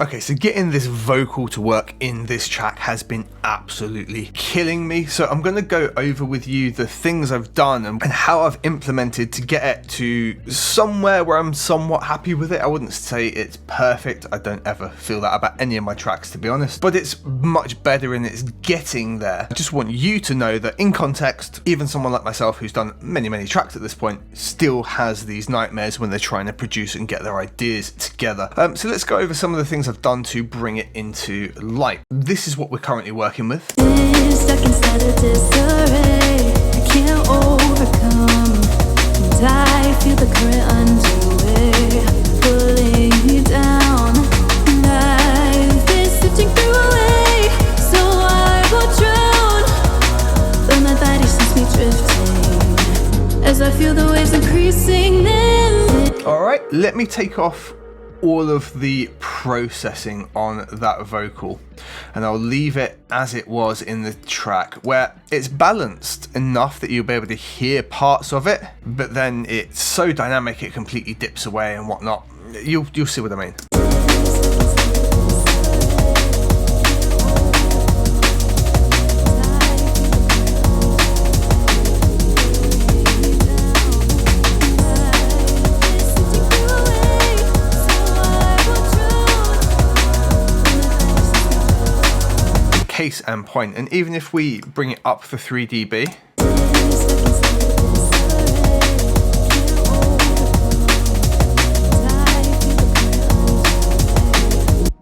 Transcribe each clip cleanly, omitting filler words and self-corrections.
Okay, so getting this vocal to work in this track has been absolutely killing me. So I'm going to go over with you the things I've done and how I've implemented to get it to somewhere where I'm somewhat happy with it. I wouldn't say it's perfect. I don't ever feel that about any of my tracks, to be honest, but it's much better and it's getting there. I just want you to know that in context, even someone like myself who's done many tracks at this point still has these nightmares when they're trying to produce and get their ideas together. So let's go over some of the things I've done to bring it into light. This is what we're currently working with. Stuck inside a disarray, I can't overcome, and I feel the current underway, pulling me down, and I've been sifting through a way, so I will drown, but my body sends me drifting, as I feel the waves increasing in. Alright, let me take off all of the processing on that vocal and I'll leave it as it was in the track, where it's balanced enough that you'll be able to hear parts of it, but then it's so dynamic it completely dips away and whatnot. You'll see what I mean. Case and point, and even if we bring it up for 3 dB,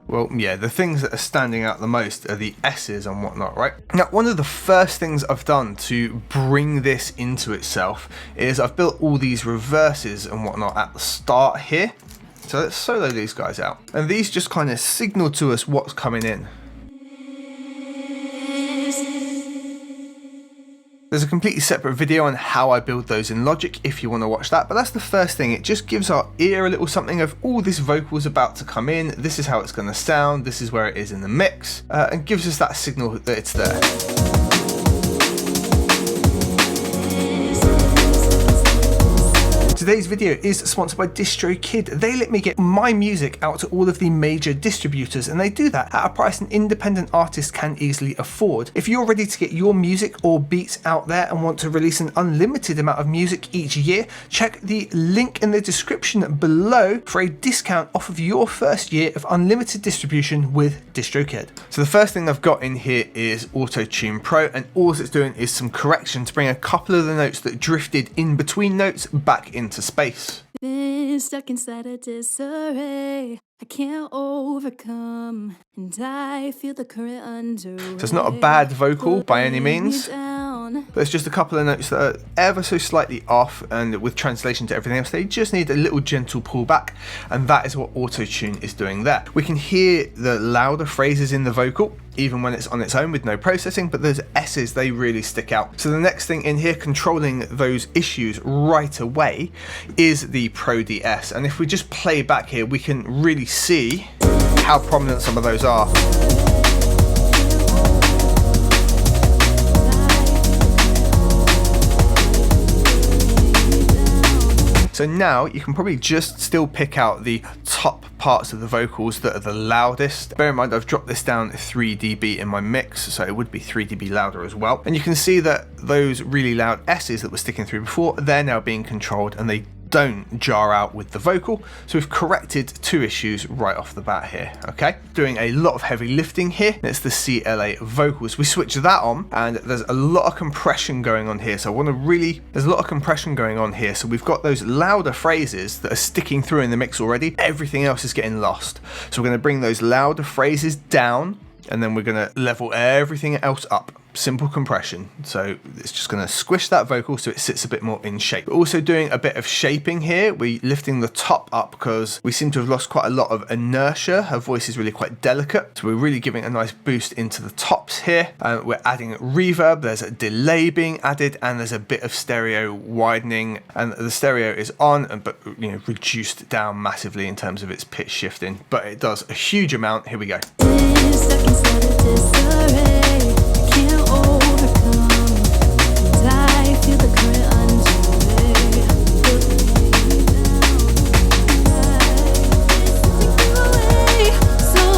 well, yeah, the things that are standing out the most are the S's and whatnot, right? Now, one of the first things I've done to bring this into itself is I've built all these reverses and whatnot at the start here. So let's solo these guys out, and these just kind of signal to us what's coming in. There's a completely separate video on how I build those in Logic if you want to watch that, but that's the first thing. It just gives our ear a little something of, oh, this vocal's about to come in, this is how it's going to sound, this is where it is in the mix, and gives us that signal that it's there. Today's video is sponsored by DistroKid. They let me get my music out to all of the major distributors, and they do that at a price an independent artist can easily afford. If you're ready to get your music or beats out there and want to release an unlimited amount of music each year, check the link in the description below for a discount off of your first year of unlimited distribution with DistroKid. So the first thing I've got in here is Auto-Tune Pro, and all it's doing is some correction to bring a couple of the notes that drifted in between notes back into space. Been stuck inside a disarray, I can't overcome, and I feel the current underway. So it's not a bad vocal by any means, but it's just a couple of notes that are ever so slightly off, and with translation to everything else, they just need a little gentle pullback, and that is what Auto-Tune is doing there. We can hear the louder phrases in the vocal, even when it's on its own with no processing, but those S's, they really stick out. So the next thing in here, controlling those issues right away, is the Pro DS. And if we just play back here, we can really see how prominent some of those are. So now you can probably just still pick out the top parts of the vocals that are the loudest. Bear in mind, I've dropped this down 3 dB in my mix, so it would be 3 dB louder as well. And you can see that those really loud S's that were sticking through before, they're now being controlled and they don't jar out with the vocal. So we've corrected 2 issues right off the bat here, okay? Doing a lot of heavy lifting here. It's the CLA vocals. We switch that on and there's a lot of compression going on here. So there's a lot of compression going on here. So we've got those louder phrases that are sticking through in the mix already. Everything else is getting lost. So we're going to bring those louder phrases down, and then we're going to level everything else up. Simple compression. So it's just going to squish that vocal so it sits a bit more in shape. We're also doing a bit of shaping here. We're lifting the top up because we seem to have lost quite a lot of inertia. Her voice is really quite delicate. So we're really giving a nice boost into the tops here. We're adding reverb. There's a delay being added, and there's a bit of stereo widening, and the stereo is on, but reduced down massively in terms of its pitch shifting, but it does a huge amount. Here we go. So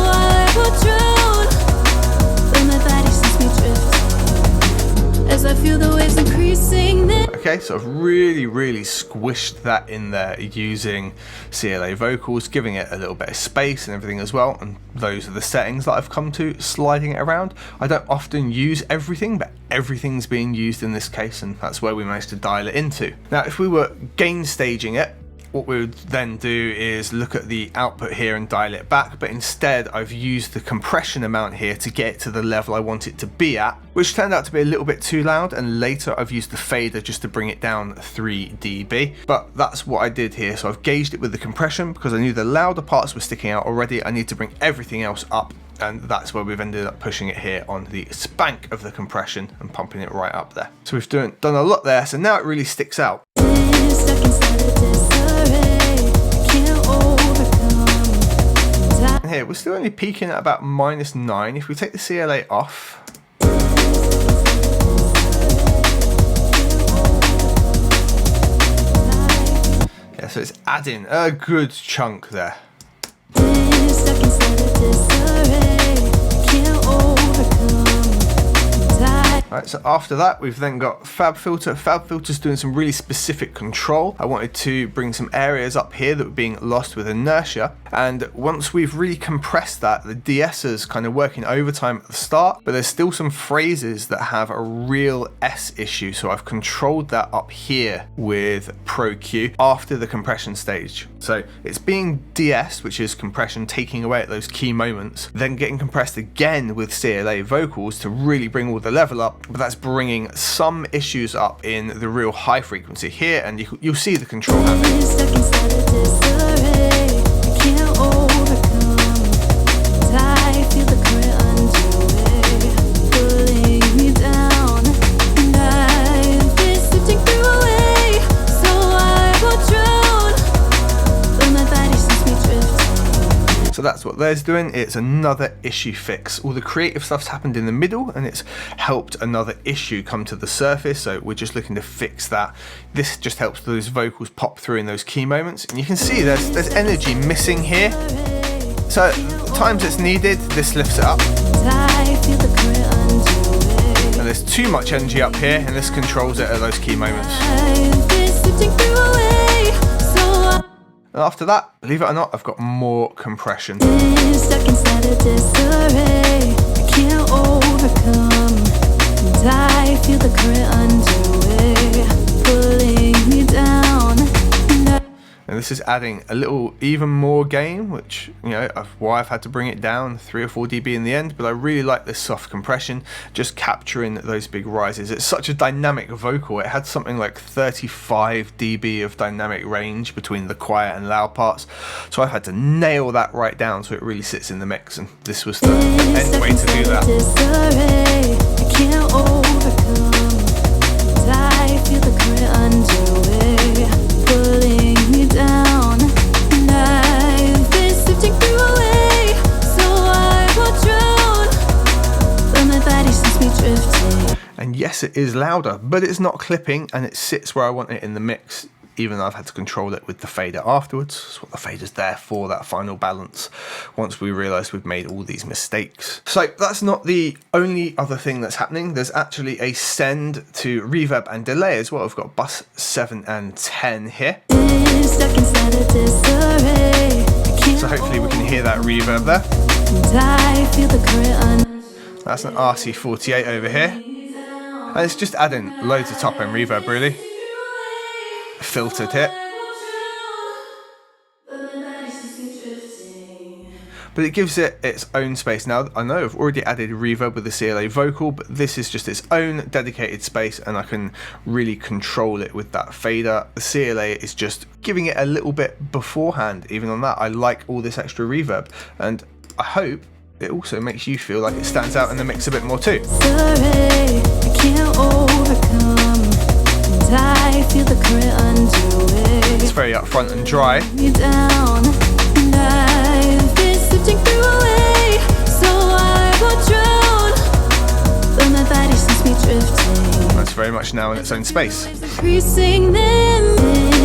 CLA, so I've really squished that in there using CLA vocals, giving it a little bit of space and everything as well, and those are the settings that I've come to, sliding it around. I don't often use everything, but everything's being used in this case, and that's where we managed to dial it into. Now if we were gain staging it, what we would then do is look at the output here and dial it back, but instead I've used the compression amount here to get it to the level I want it to be at, which turned out to be a little bit too loud, and later I've used the fader just to bring it down 3 dB. But that's what I did here, so I've gauged it with the compression because I knew the louder parts were sticking out already. I need to bring everything else up, and that's where we've ended up pushing it here on the spank of the compression and pumping it right up there. So we've done a lot there, so now it really sticks out. Here we're still only peaking at about -9. If we take the CLA off, yeah, so it's adding a good chunk there. Right, so after that we've then got Fab Filter. Fab Filter's doing some really specific control. I wanted to bring some areas up here that were being lost with inertia, and once we've really compressed that, the de-esser's kind of working overtime at the start, but there's still some phrases that have a real S issue, so I've controlled that up here with Pro Q after the compression stage. So it's being de-essed, which is compression taking away at those key moments, then getting compressed again with CLA vocals to really bring all the level up, but that's bringing some issues up in the real high frequency here, and you'll see the control happening. So that's what there's doing. It's another issue fix. All the creative stuff's happened in the middle, and it's helped another issue come to the surface, so we're just looking to fix that. This just helps those vocals pop through in those key moments, and you can see there's energy missing here. So the times it's needed, this lifts it up. And there's too much energy up here, and this controls it at those key moments. And after that, believe it or not, I've got more compression. Stuck inside a disarray, I can't overcome, and I feel the current underway, pulling me down. And this is adding a little even more gain, which, you know, why I've had to bring it down 3 or 4 dB in the end, but I really like this soft compression, just capturing those big rises. It's such a dynamic vocal. It had something like 35 dB of dynamic range between the quiet and loud parts, so I've had to nail that right down so it really sits in the mix, and this was the end way to do that. I can't overcome, and I feel the current underway, pulling me down, and I've been sifting through a way, so I won't drown, but my body sends me drifting. And yes, it is louder, but it's not clipping, and it sits where I want it in the mix, even though I've had to control it with the fader afterwards. That's what the fader's there for, that final balance, once we realise we've made all these mistakes. So that's not the only other thing that's happening. There's actually a send to reverb and delay as well. I've got bus 7 and 10 here. So hopefully we can hear that reverb there. That's an RC48 over here. And it's just adding loads of top end reverb really. Filtered it, but it gives it its own space. Now I know I've already added reverb with the CLA vocal, but this is just its own dedicated space, and I can really control it with that fader. The CLA is just giving it a little bit beforehand. Even on that, I like all this extra reverb, and I hope it also makes you feel like it stands out in the mix a bit more too. I feel the current underway. It's very upfront and dry. Down, and I've been sifting through a way, so I won't drown, but my body sends me drifting. That's very much now in its own space. Increasing them,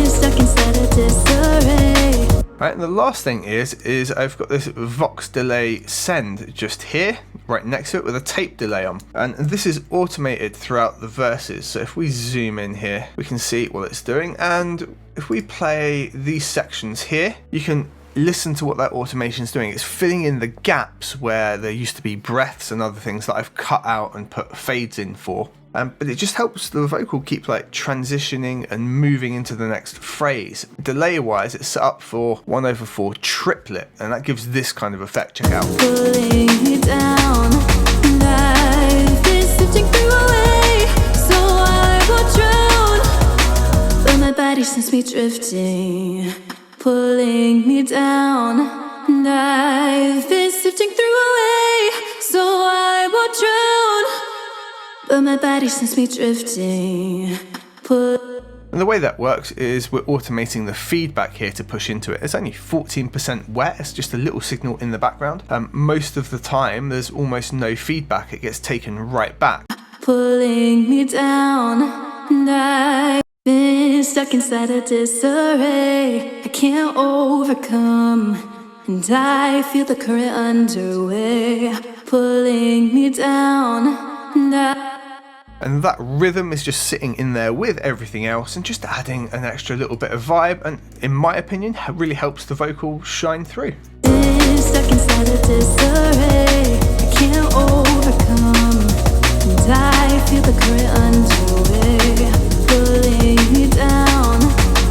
stuck inside a disarray. Right, and the last thing is I've got this Vox delay send just here, right next to it with a tape delay on. And this is automated throughout the verses. So if we zoom in here, we can see what it's doing. And if we play these sections here, you can listen to what that automation is doing. It's filling in the gaps where there used to be breaths and other things that I've cut out and put fades in for. But it just helps the vocal keep like transitioning and moving into the next phrase. Delay wise, it's set up for 1/4 triplet, and that gives this kind of effect. Check out. Pulling me down, and I've been sifting through a way, so I will drown. But my body sends me drifting, pulling me down, and I've been sifting through a way, so I will drown. But my body sends me drifting. And the way that works is we're automating the feedback here to push into it. It's only 14% wet, it's just a little signal in the background. Most of the time there's almost no feedback, it gets taken right back. Pulling me down, and I've been stuck inside a disarray I can't overcome, and I feel the current underway, pulling me down, and that rhythm is just sitting in there with everything else and just adding an extra little bit of vibe, and in my opinion really helps the vocal shine through. Stuck inside a disarray I can't overcome, and I feel the current underway, pulling me down,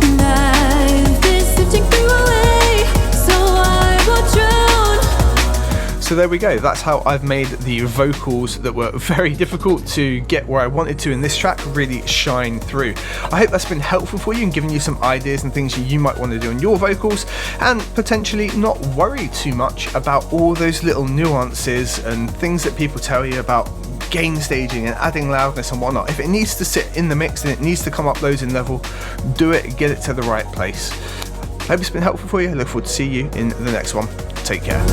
and I've been sifting through a way, so I will drown. So there we go, that's how I've made the vocals that were very difficult to get where I wanted to in this track really shine through. I hope that's been helpful for you and given you some ideas and things you might want to do on your vocals, and potentially not worry too much about all those little nuances and things that people tell you about gain staging and adding loudness and whatnot. If it needs to sit in the mix and it needs to come up loads in level, do it, get it to the right place. I hope it's been helpful for you. I look forward to see you in the next one. Take care.